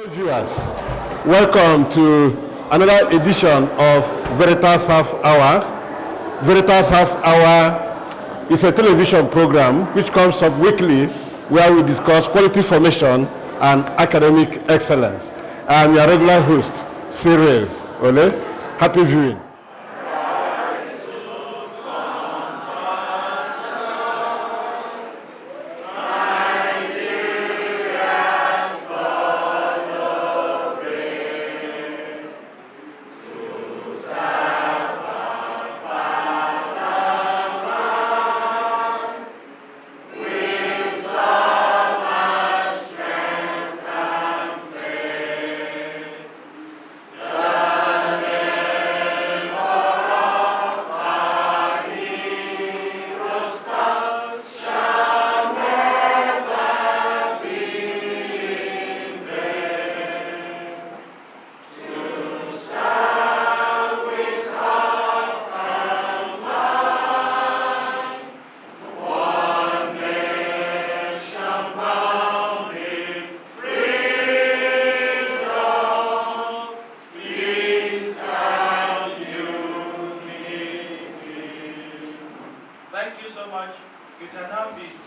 Viewers, welcome to another edition of VERITAS Half Hour. VERITAS Half Hour is a television program which comes up weekly where we discuss quality formation and academic excellence. I'm your regular host, Cyril Ole. Happy viewing.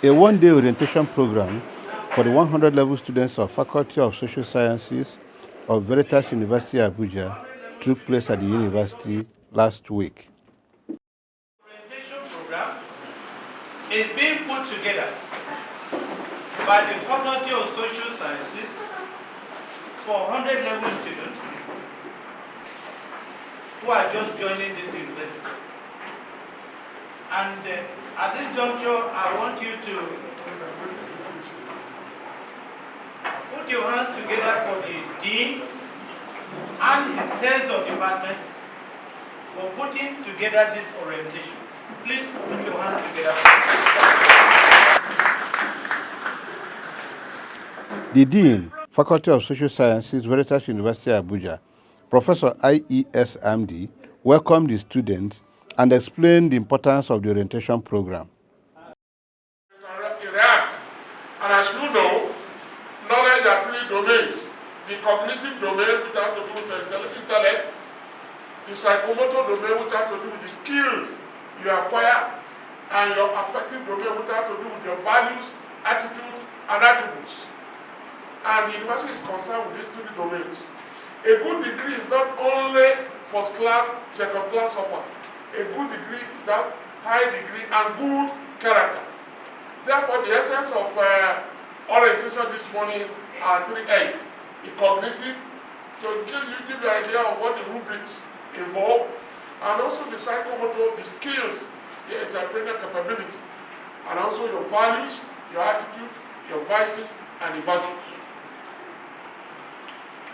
A one-day orientation program for the 100 level students of Faculty of Social Sciences of VERITAS University Abuja took place at the university last week. Orientation program is being put together by the Faculty of Social Sciences for 100 level students who are just joining this university. And at this juncture, I want you to put your hands together for the Dean and his heads of departments for putting together this orientation. Please put your hands together. The Dean, Faculty of Social Sciences, VERITAS University Abuja, Professor I.E.S. Amdi, welcomed the students and explained the importance of the orientation program. And as you know, knowledge are three domains. The cognitive domain, which has to do with the intellect, the psychomotor domain, which has to do with the skills you acquire, and your affective domain, which has to do with your values, attitude, and attributes. And the university is concerned with these three domains. A good degree is not only first class, second class, upper. A good degree is that high degree and good character. Therefore, the essence of orientation this morning are 3 A's. The cognitive, so give you the idea of what the rubrics involve, and also the psychomotor, the skills, the entrepreneurial capability, and also your values, your attitude, your vices, and the virtues.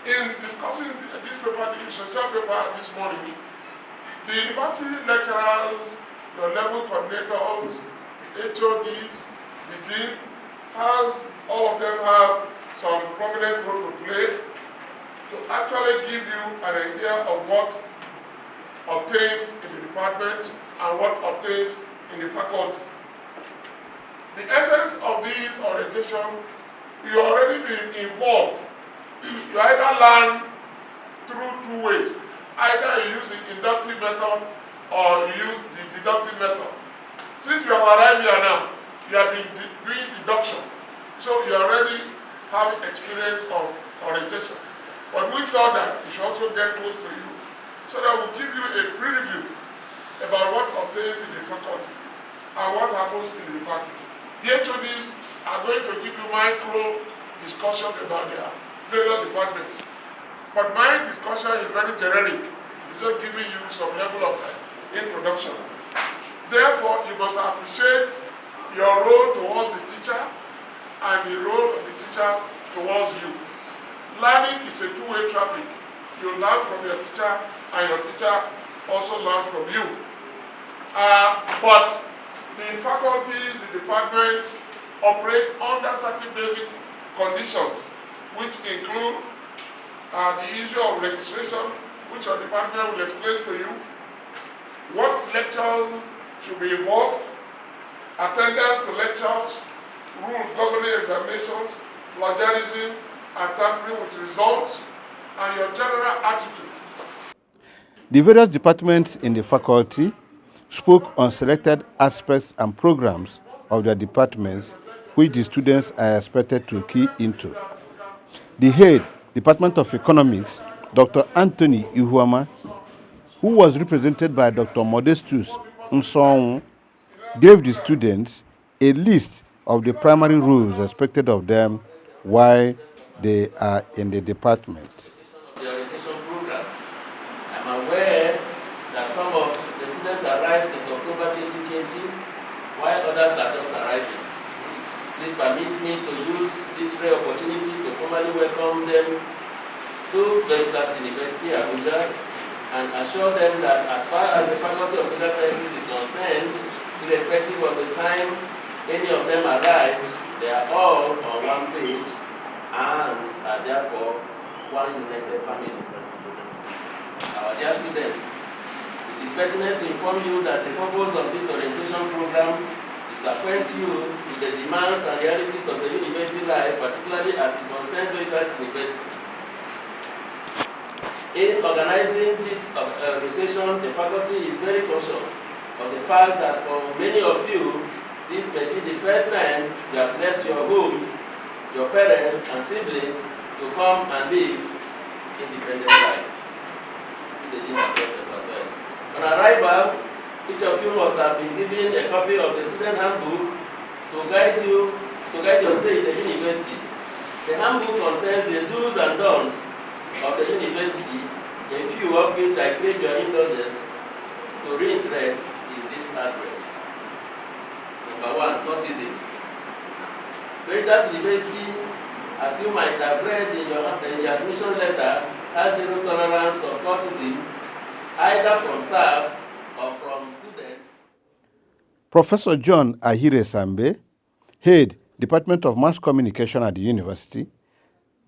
In discussing this paper, the social paper this morning, the university lecturers, your level coordinators, the HODs, the dean, all of them have some prominent role to play to actually give you an idea of what obtains in the department and what obtains in the faculty. The essence of this orientation, you already been involved. You either learn through two ways. Either you use the inductive method or you use the deductive method. Since you have arrived here now, you have been doing deduction. So you already have experience of orientation. But we thought that we should also get close to you so that we'll give you a preview about what obtains in the faculty and what happens in the department. The HODs are going to give you micro discussion about their various departments. But my discussion is very generic. It's just giving you some level of introduction. Therefore, you must appreciate your role towards the teacher and the role of the teacher towards you. Learning is a two-way traffic. You learn from your teacher and your teacher also learn from you. But the faculty, the departments operate under certain basic conditions, which include the issue of registration, which your department will explain to you, what lectures should be involved, attendance to lectures, rules governing examinations, plagiarism, and tampering with results, and your general attitude. The various departments in the faculty spoke on selected aspects and programs of their departments which the students are expected to key into. The head, Department of Economics, Dr. Anthony Ihuama, who was represented by Dr. Modestus Nsong, gave the students a list of the primary rules expected of them while they are in the department. The orientation program. I'm aware that some of the students arrived since October 2020, while others are just arriving. Please permit me to use this rare opportunity to formally welcome them to VERITAS University, Abuja, and assure them that as far as the Faculty of Social Sciences is concerned, irrespective of the time any of them arrive, they are all on one page and are therefore one united family. Our dear students, it is pertinent to inform you that the purpose of this orientation program is to acquaint you with the demands and realities of the university life, particularly as it concerns VERITAS University. In organizing this orientation, the faculty is very conscious of the fact that for many of you, this may be the first time you have left your homes, your parents and siblings to come and live independent life. On arrival, each of you must have been given a copy of the student handbook to guide your stay in the university. The handbook contains the do's and don'ts of the university, a few of which I crave your indulgence to reiterate in this address. Number one, autism. VERITAS University, as you might have read in your admission letter, has zero tolerance of autism, either from staff or from students. Professor John Ahire Sambe, head Department of Mass Communication at the university,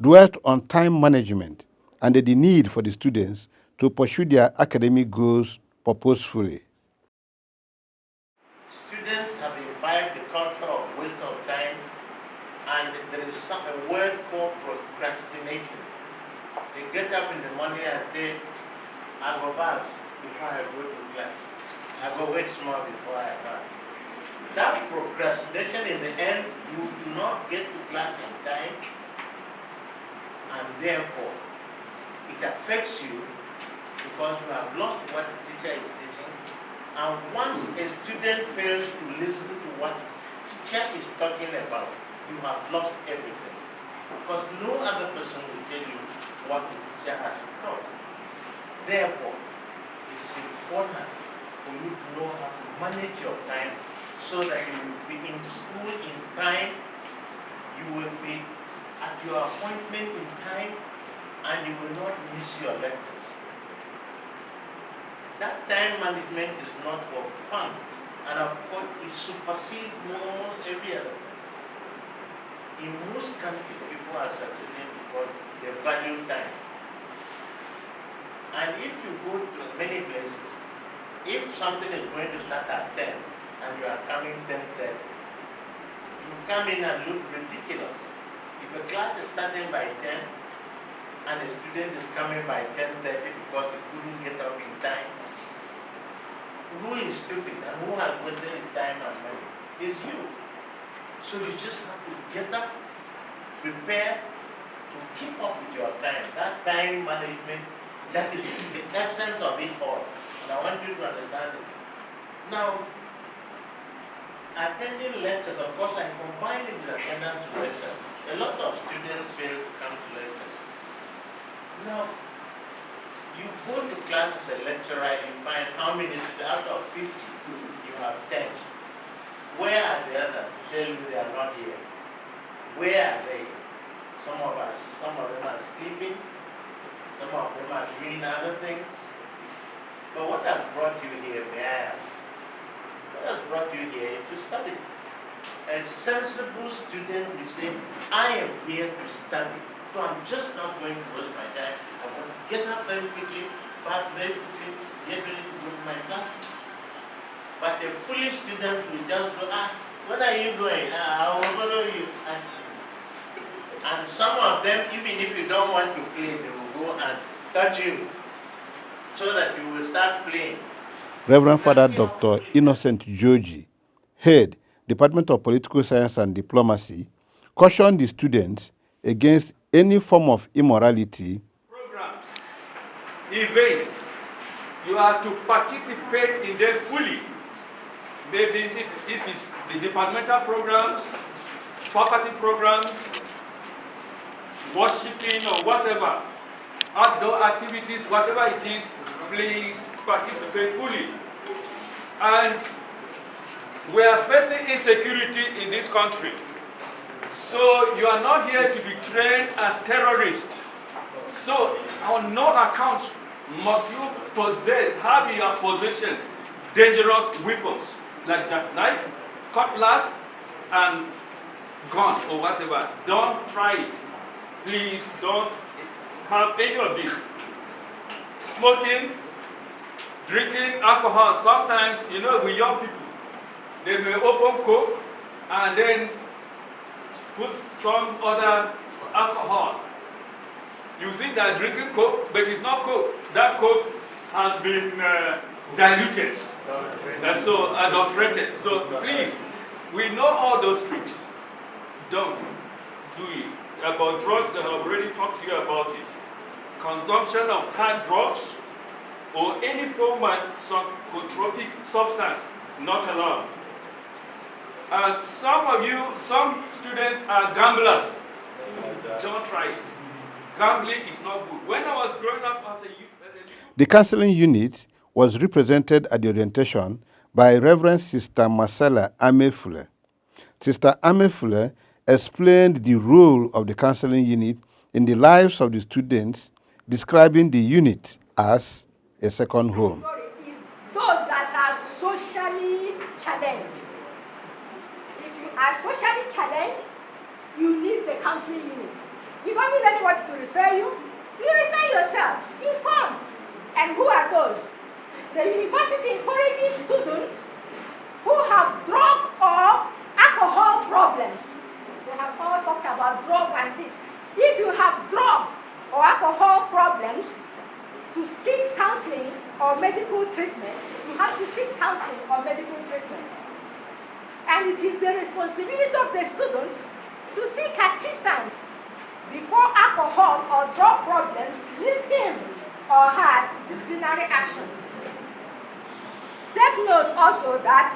dwelt on time management and the need for the students to pursue their academic goals purposefully. Students have imbibed the culture of waste of time, and there is a word called procrastination. They get up in the morning and say, I go bath before I go to class. I go wait small before I bath. That procrastination, in the end, you do not get to class on time, and therefore it affects you because you have lost what the teacher is teaching. And once a student fails to listen to what the teacher is talking about, you have lost everything. Because no other person will tell you what the teacher has taught. Therefore, it's important for you to know how to manage your time so that you will be in school in time, you will be at your appointment in time, and you will not miss your lectures. That time management is not for fun, and of course it supersedes almost every other thing. In most countries, people are succeeding because they value time. And if you go to many places, if something is going to start at 10 and you are coming 10:30, you come in and look ridiculous. If a class is starting by 10 and a student is coming by 10:30 because he couldn't get up in time, who is stupid and who has wasted his time and money? It's you. So you just have to get up, prepare to keep up with your time. That time management, that is the essence of it all. And I want you to understand it. Now, attending lectures, of course, I combine it with attendance to lectures. A lot of students fail to come to lectures. Now, you go to class as a lecturer, you find how many out of 50 you have 10. Where are the others? Tell you they are not here. Where are they? Some of them are sleeping, some of them are doing other things. But what has brought you here, may I ask? What has brought you here to study? A sensible student will say, I am here to study, so I'm just not going to waste my time. I'm going to get up very quickly, bath very quickly, get ready to go to my class. But a foolish student will just go, when are you going? I will follow you. And some of them, even if you don't want to play, they will go and touch you so that you will start playing. Reverend Father Dr. Innocent Joji, head, Department of Political Science and Diplomacy, cautioned the students against any form of immorality. Programs, events, you are to participate in them fully. Maybe if it's the departmental programs, faculty programs, worshiping or whatever, outdoor activities, whatever it is, please participate fully. And we are facing insecurity in this country. So you are not here to be trained as terrorists. So on no account must you have in your possession dangerous weapons like jackknife, cutlass, and gun or whatever. Don't try it. Please don't have any of this. Smoking, drinking alcohol. Sometimes, you know, with young people, they may open Coke and then put some other alcohol. You think they're drinking Coke, but it's not Coke. That Coke has been diluted, and so adulterated. So please, we know all those tricks. Don't do it. About drugs, they have already talked to you about it. Consumption of hard drugs or any form of psychotropic substance, not allowed. Some students are gamblers. Don't try it. Gambling is not good. When I was growing up as a youth, The counseling unit was represented at the orientation by Reverend Sister Marcella Amefule. Sister Amefule explained the role of the counseling unit in the lives of the students, describing the unit as a second home. Is those that are socially challenged. If you are socially challenged, you need the counseling unit. You don't need anybody to refer you. You refer yourself. You come. And who are those? The university encourages students who have drug or alcohol problems. They have all talked about drug and this. If you have drug or alcohol problems, to seek counseling or medical treatment, you have to seek counseling or medical treatment. And it is the responsibility of the students to seek assistance before alcohol or drug problems leads him or her to disciplinary actions. Take note also that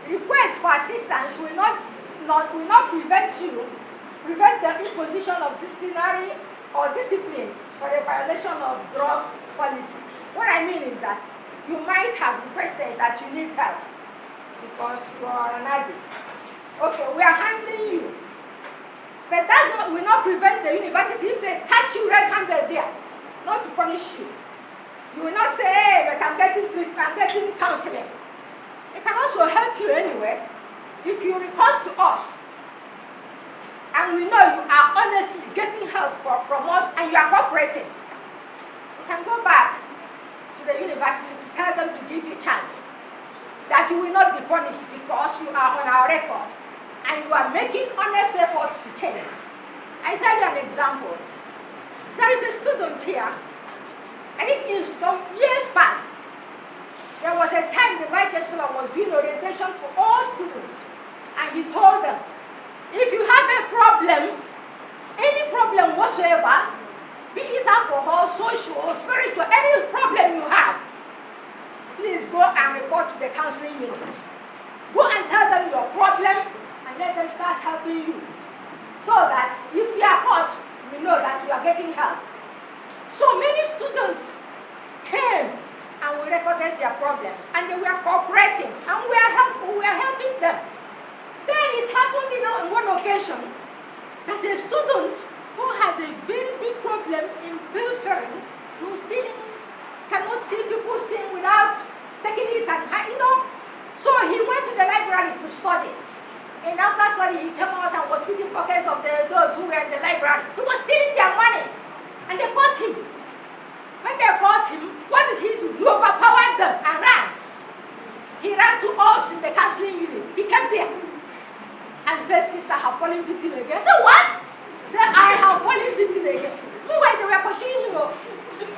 requests for assistance will not prevent the imposition of disciplinary or discipline for the violation of drug policy. What I mean is that you might have requested that you need help because you are an addict. Okay, we are handling you. But that will not prevent the university if they catch you red-handed there, not to punish you. You will not say, hey, but I'm getting treatment, I'm getting counseling. It can also help you anyway if you report to us and we know you are honestly getting help from us and you are cooperating. You can go back to the university to tell them to give you a chance, that you will not be punished because you are on our record and you are making honest efforts to change. I tell you an example. There is a student here, I think in some years past, there was a time the Vice Chancellor was doing orientation for all students, and he told them, if you have a problem, any problem whatsoever, be it alcohol, social, spiritual, any problem you have, please go and report to the counseling unit. Go and tell them your problem and let them start helping you. So that if you are caught, we know that you are getting help. So many students came and we recorded their problems and they were cooperating and we are helping them. Then it happened on one occasion that a student who had a very big problem in pilfering, who stealing, cannot see people stealing without taking it and so he went to the library to study. And after study, he came out and was picking pockets of those who were in the library. He was stealing their money. And they caught him. When they caught him, what did he do? He overpowered them and ran. He ran to us in the counseling unit. He came there and said, sister, I have fallen victim again. I said, what? again. Meanwhile, they were pursuing him.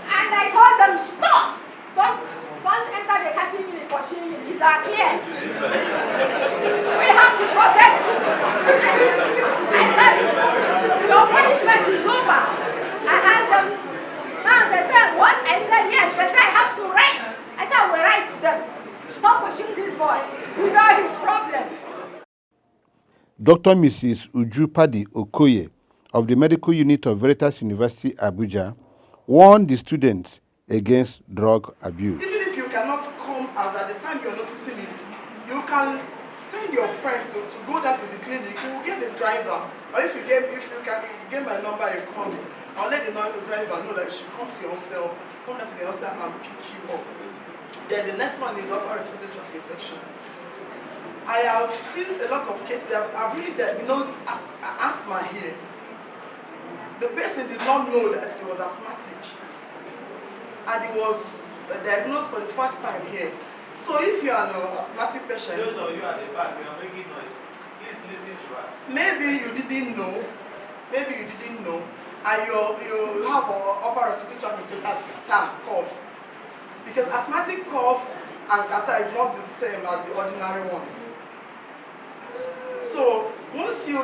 And I told them, stop! Don't enter the casting unit pursuing him. He's our client. We have to protect him. I said, your punishment is over. I asked them, now they said, what? I said, yes. They said, I have to write. I said, I will write to them. Stop pushing this boy. We know his problem. Dr. Mrs. Uju Padi Okoye of the Medical Unit of Veritas University, Abuja, warned the students against drug abuse. Even if you cannot come as at the time you're noticing it, you can send your friend to go down to the clinic. You will get the driver, or if you can get my number, you call me. I'll let the driver know that she come to your hostel, come down to the hostel and pick you up. Then the next one is upper respiratory tract infection. I have seen a lot of cases. I've really diagnosed asthma here. The person did not know that he was asthmatic, and he was diagnosed for the first time here. So if you are an asthmatic patient, Those of you at the back, you are making noise. Please listen to her. maybe you didn't know, and you have an upper respiratory tract infection as catarrh, cough. Because asthmatic cough and catarrh is not the same as the ordinary one. So once you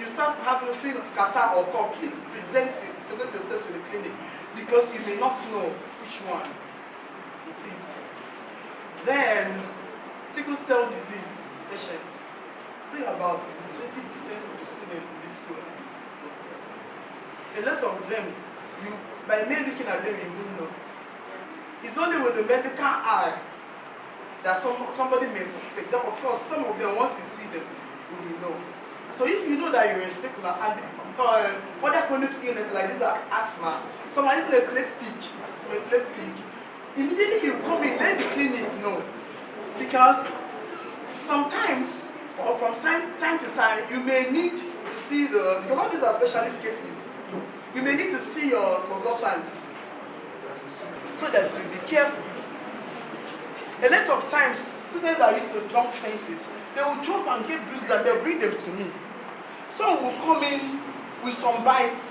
start having a feeling of catarrh or cough, please present yourself to the clinic, because you may not know which one it is. Then sickle cell disease patients. I think about 20% of the students in this school have this sickness. A lot of them, by me looking at them, you won't know. It's only with the medical eye that somebody may suspect. That, of course, some of them, once you see them, you will know. So if you know that you're a sickler and other chronic illnesses like this, asthma, some are even epileptic, immediately you come in, let the clinic know. Because sometimes, or from time to time, you may need to see because all these are specialist cases, you may need to see your consultant so that you be careful. A lot of times, students that used to jump fences, they will jump and get bruises and they'll bring them to me. Some will come in with some bites,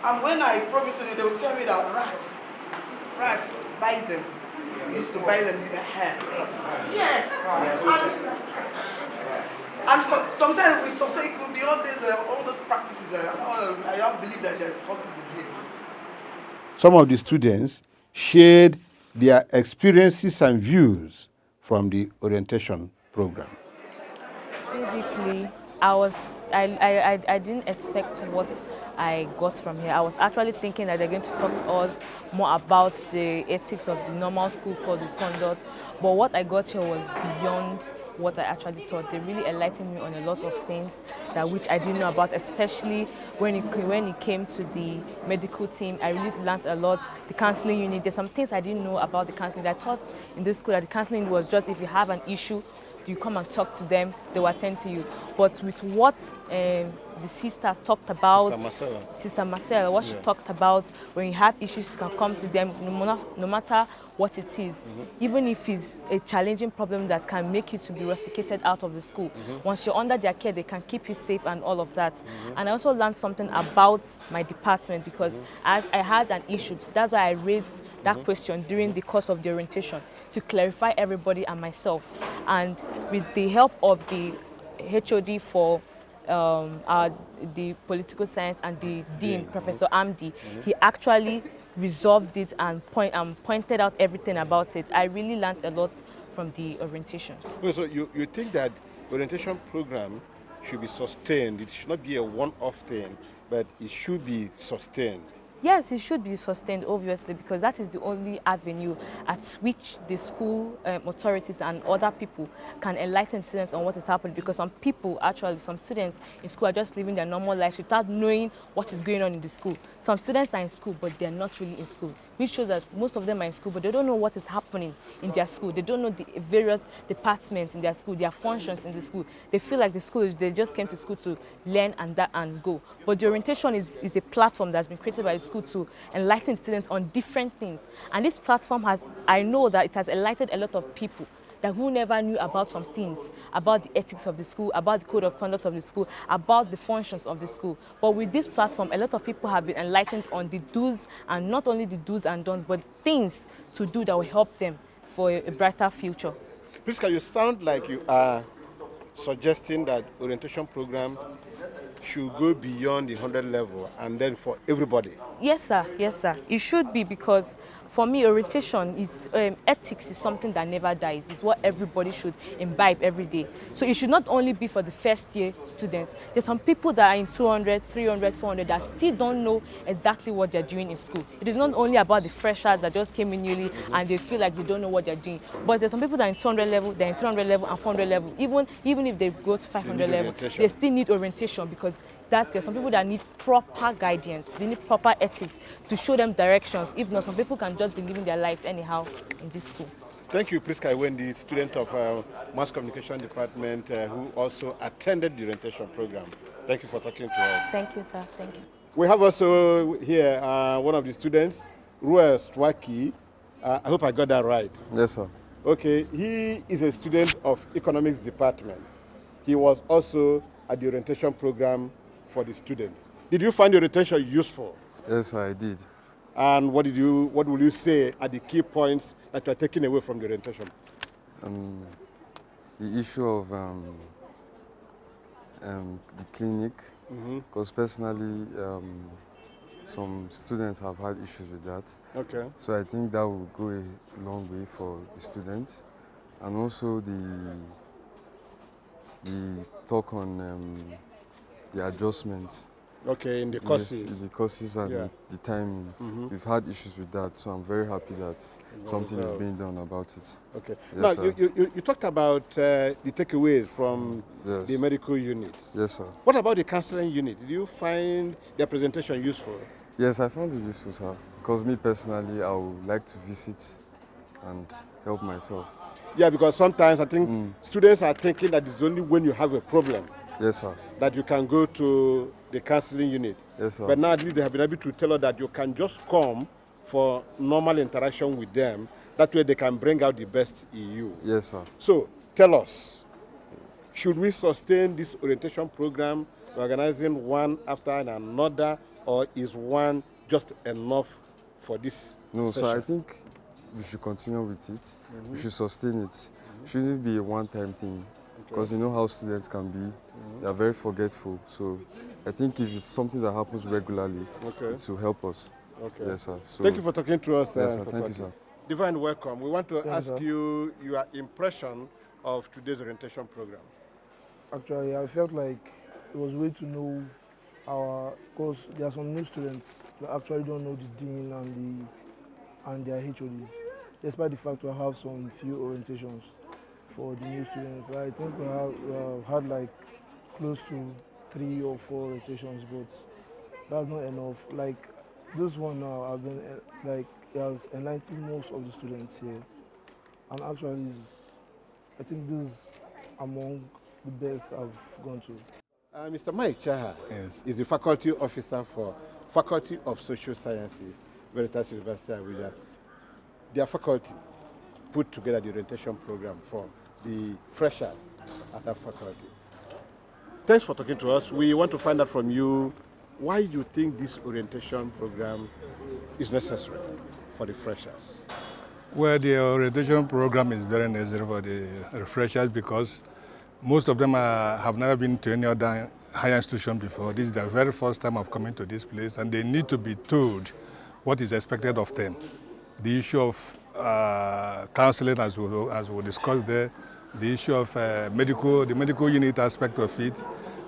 and when I probe into them, they will tell me that rats bite them. We used to bite them with their hair. Yes. And sometimes we suspect it could be all those practices. I don't believe that there's autism here. Some of the students shared their experiences and views from the orientation program. Basically, I didn't expect what I got from here. I was actually thinking that they're going to talk to us more about the ethics of the normal school code of conduct, but what I got here was beyond what I actually thought. They really enlightened me on a lot of things which I didn't know about, especially when it came to the medical team. I really learned a lot. The counseling unit, there's some things I didn't know about the counseling. I thought in this school that the counseling was just if you have an issue, you come and talk to them, they will attend to you. But with what the sister talked about, Sister Marcella, what she talked about, when you have issues, you can come to them, no matter what it is. Even if it's a challenging problem that can make you to be rusticated out of the school. Once you're under their care, they can keep you safe and all of that. And I also learned something about my department, because I had an issue. That's why I raised that question during the course of the orientation, to clarify everybody and myself. And with the help of the HOD for the political science and the dean, Professor Amdi, he actually resolved it and pointed out everything about it. I really learned a lot from the orientation. So you think that orientation program should be sustained? It should not be a one-off thing, but it should be sustained. Yes, it should be sustained, obviously, because that is the only avenue at which the school authorities and other people can enlighten students on what is happening. Because some students in school are just living their normal lives without knowing what is going on in the school. Some students are in school, but they're not really in school, which shows that most of them are in school, but they don't know what is happening in their school. They don't know the various departments in their school, their functions in the school. They feel like they just came to school to learn and go. But the orientation is a platform that's been created by the school to enlighten students on different things. And this platform I know that it has enlightened a lot of people who never knew about some things, about the ethics of the school, about the code of conduct of the school, about the functions of the school. But with this platform, a lot of people have been enlightened on the do's, and not only the do's and don'ts, but things to do that will help them for a brighter future. Priska, you sound like you are suggesting that orientation program should go beyond the 100 level and then for everybody. Yes, sir. Yes, sir. It should be, because for me, orientation is ethics is something that never dies. It's what everybody should imbibe every day. So it should not only be for the first year students. There's some people that are in 200, 300, 400 that still don't know exactly what they're doing in school. It is not only about the freshers that just came in newly and they feel like they don't know what they're doing. But there's some people that are in 200 level, they're in 300 level and 400 level. Even if they go to 500 level, they still need orientation, because there's some people that need proper guidance. They need proper ethics to show them directions. If not, some people can just be living their lives anyhow in this school. Thank you, Priska Wendy, student of Mass Communication Department who also attended the orientation program. Thank you for talking to us. Thank you, sir. Thank you. We have also here one of the students, Ruel Swaki. I hope I got that right. Yes, sir. Okay, he is a student of Economics Department. He was also at the orientation program for the students. Did you find the orientation useful? Yes, I did. And what will you say are the key points that you are taking away from the orientation? The issue of the clinic, because personally, some students have had issues with that. Okay. So I think that will go a long way for the students, and also the talk on the adjustments. Okay, in the courses. Yes, the courses and the timing. We've had issues with that, so I'm very happy that something is being done about it. Okay. Yes, now, you talked about the takeaways from Yes. the medical unit. Yes, sir. What about the counseling unit? Did you find their presentation useful? Yes, I found it useful, sir. Because me personally, I would like to visit and help myself. Yeah, because sometimes I think students are thinking that it's only when you have a problem Yes, sir. that you can go to the counseling unit. Yes, sir. But now at least they have been able to tell us that you can just come for normal interaction with them. That way they can bring out the best in you. Yes, sir. So tell us, should we sustain this orientation program, organizing one after another, or is one just enough for this No, session? sir, I think we should continue with it. We should sustain it. It shouldn't be a one-time thing. Because you know how students can be. They are very forgetful. So I think if it's something that happens regularly, it will help us. Okay. Yes, sir. So, Thank you for talking to us. Yes, sir. Thank you, sir. Divine, welcome. We want to ask sir. you your impression of today's orientation program. Actually, I felt like it was way to know because there are some new students that actually don't know the dean and their HOD, despite the fact we have some few orientations for the new students. I think we have had like close to 3 or 4 rotations, but that's not enough. Like this one now, I've been like it has enlightened most of the students here, and actually, I think this is among the best I've gone to. Mr. Mike Chaha is the faculty officer for Faculty of Social Sciences, VERITAS University, Abuja. Their faculty put together the orientation program for the freshers at that faculty. Thanks for talking to us. We want to find out from you why you think this orientation program is necessary for the freshers. Well, the orientation program is very necessary for the freshers because most of them have never been to any other higher institution before. This is their very first time of coming to this place, and they need to be told what is expected of them. The issue of counseling, as we discussed there, the issue of the medical unit aspect of it,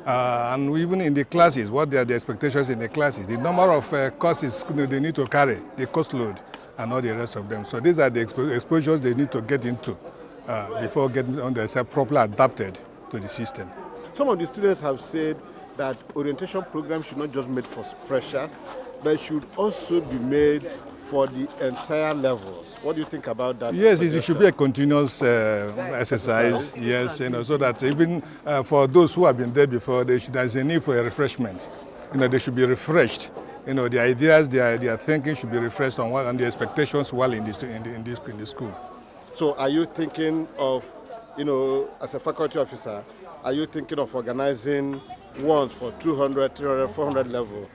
and even in the classes, what are the expectations in the classes, the number of courses they need to carry, the course load, and all the rest of them. So these are the exposures they need to get into before getting on themselves properly adapted to the system. Some of the students have said that orientation programs should not just be made for freshers, but should also be made for the entire levels. What do you think about that? Yes, it should be a continuous exercise. Yes, so that even for those who have been there before, there's a need for a refreshment. They should be refreshed. The ideas, their thinking should be refreshed on the expectations while in the school. So are you thinking of, as a faculty officer, are you thinking of organizing ones for 200, 300, 400 level?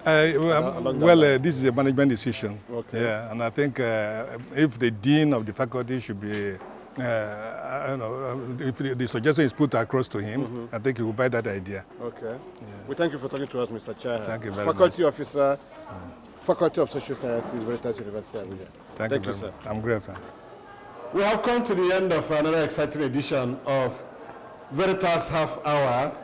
This is a management decision. Okay. Yeah, and I think if the dean of the faculty should be, if the suggestion is put across to him, I think he will buy that idea. Okay. Yeah. We thank you for talking to us, Mr. Chair. Thank you very much. Faculty officer, Faculty of Social Sciences, Veritas University, Abuja. Thank you, sir. I'm grateful. We have come to the end of another exciting edition of Veritas Half Hour,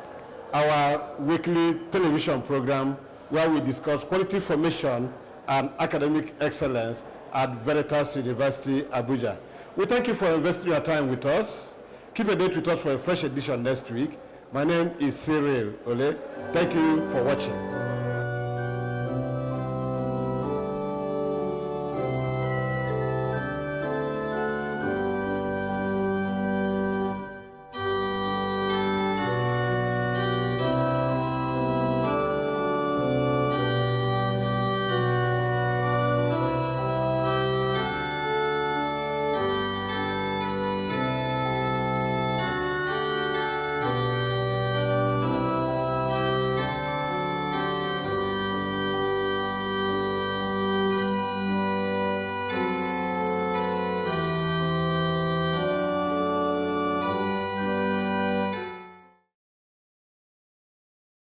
our weekly television program where we discuss quality formation and academic excellence at Veritas University, Abuja. We thank you for investing your time with us. Keep a date with us for a fresh edition next week. My name is Cyril Ole. Thank you for watching.